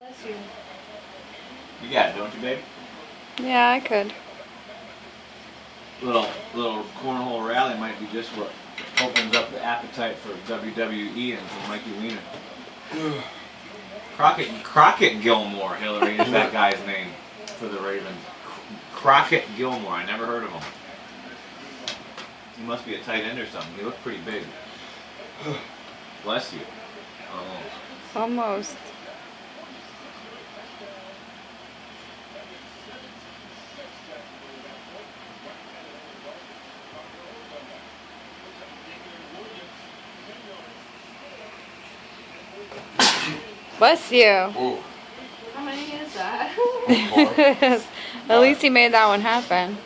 Bless you. You got it, don't you, babe? Yeah, I could. Little cornhole rally might be just what opens up the appetite for WWE and for Mikey Wiener. Crockett Gilmore, Hillary, is that guy's name for the Ravens. Crockett Gilmore, I never heard of him. He must be a tight end or something. He looked pretty big. Bless you. Almost. Almost. Bless you. Ooh. How many is that? At least he made that one happen.